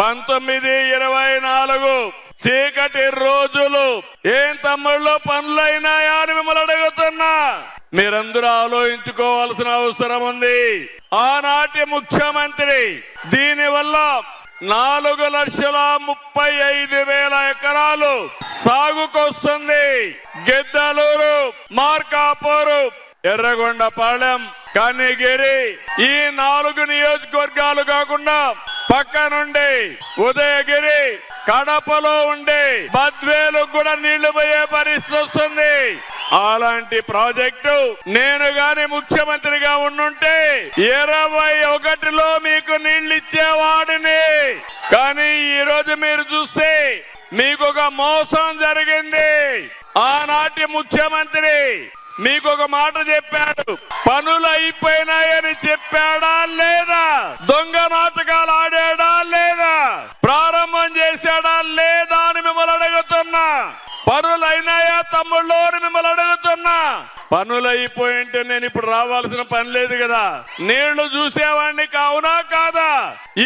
1924 చీకటి రోజులు ఏం తమ్ముళ్ళు పనులైనాయా అని మిమ్మల్ని అడుగుతున్నా. మీరందరూ ఆలోచించుకోవాల్సిన అవసరం ఉంది. ఆనాటి ముఖ్యమంత్రి దీనివల్ల 4,35,000 ఎకరాలు సాగుకొస్తుంది. గిద్దలూరు, మార్కాపూరు, ఎర్రగొండపాలెం, కనిగిరి ఈ 4 నియోజకవర్గాలు కాకుండా పక్కనుండి ఉదయగిరి, కడపలో ఉండే బద్వేలు కూడా నీళ్లు పోయే పరిస్థితి వస్తుంది. అలాంటి ప్రాజెక్టు నేను గాని ముఖ్యమంత్రిగా ఉండుంటే 21లో మీకు నీళ్లు ఇచ్చేవాడిని. కానీ ఈ రోజు మీరు చూస్తే మీకు ఒక మోసం జరిగింది. ఆనాటి ముఖ్యమంత్రి మీకు ఒక మాట చెప్పాడు, పనులు అయిపోయినాయని చెప్పాడా లేదా? దొంగ నాటకాలు ఆడాడా లేదా? ప్రారంభం చేశాడా లేదా అని మిమ్మల్ని అడుగుతున్నా. పనులు అయినాయా తమ్ముళ్ళు అని మిమ్మల్ని అడుగుతున్నా. పనులు అయిపోయింటే నేను ఇప్పుడు రావాల్సిన పని లేదు కదా. నీళ్లు చూసేవాడిని కావునా కాదా?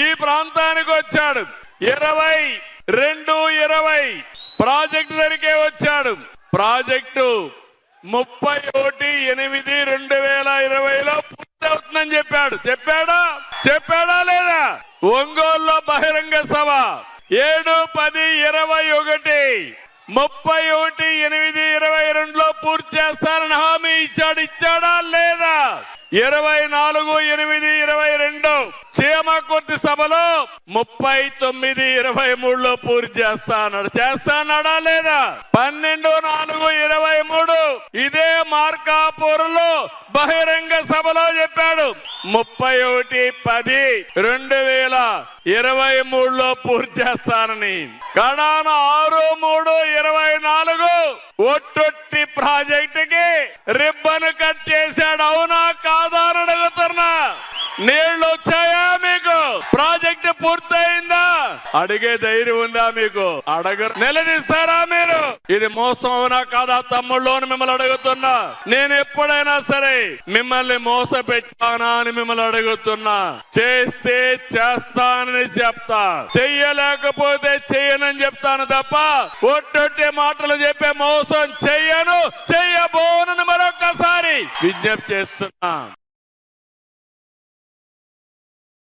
ఈ ప్రాంతానికి వచ్చాడు 22-20 ప్రాజెక్టు దగ్గరికే వచ్చాడు. ప్రాజెక్టు 31/8/2020లో పూర్తవుతుందని చెప్పాడు. చెప్పాడా లేదా? ఒంగోలులో బహిరంగ సభ 7-10-21 31/8/22లో పూర్తి చేస్తానని హామీ ఇచ్చాడా లేదా? 24/8/22 చీమకుర్తి సభలో 39/23లో పూర్తి చేస్తానడా లేదా? 12/4/23 ఇదే మార్కాపూర్లో బహిరంగ సభలో చెప్పాడు 31/10/2023లో పూర్తి చేస్తానని. కడాన 6/3/24 ఒట్టొట్టి ప్రాజెక్టుకి రిబ్బన్ కట్ చేశాడు. అవునా కాదా అని అడుగుతున్నా. నీళ్లు వచ్చాయా మీకు? ప్రాజెక్టు పూర్తయిందా? అడిగే ధైర్యం ఉందా మీకు? నిలదీస్తారా మీరు? ఇది మోసం అవునా కాదా తమ్ముళ్ళు అని మిమ్మల్ని అడుగుతున్నా. నేను ఎప్పుడైనా సరే మిమ్మల్ని మోసపెట్టానా అని మిమ్మల్ని అడుగుతున్నా. చేస్తే చేస్తానని చెప్తా, చెయ్యలేకపోతే చెయ్యనని చెప్తాను తప్ప ఒట్టొట్టే మాటలు చెప్పే మోసం చెయ్యను, చెయ్యబోనని మరొక్కసారి విజ్ఞప్తి చేస్తున్నా.